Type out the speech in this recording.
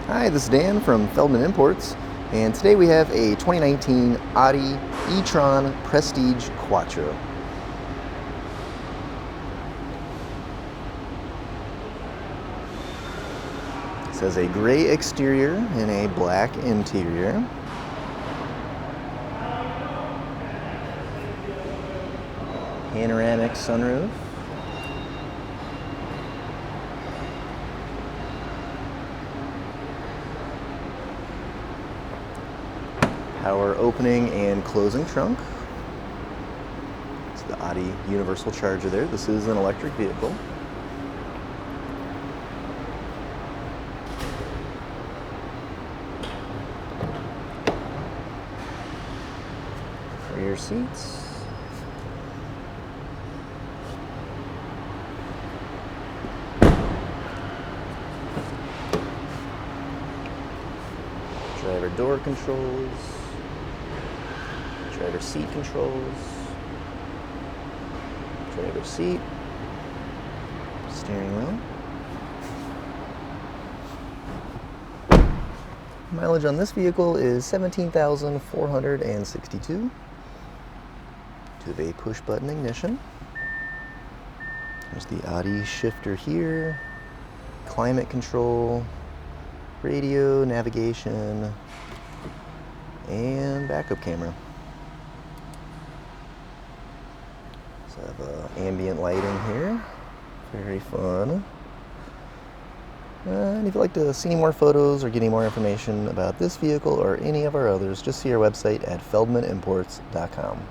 Hi, this is Dan from Feldmann Imports, and today we have a 2019 Audi e-tron Prestige Quattro. This has a gray exterior and a black interior. Panoramic sunroof. Power opening and closing trunk. It's the Audi universal charger there. This is an electric vehicle. Rear seats. Driver door controls. Driver seat controls, driver seat, steering wheel. Mileage on this vehicle is 17,462. To have a push button ignition. There's the Audi shifter here, climate control, radio, navigation, and backup camera. I have ambient lighting here, very fun. And if you'd like to see more photos or get any more information about this vehicle or any of our others, just see our website at feldmannimports.com.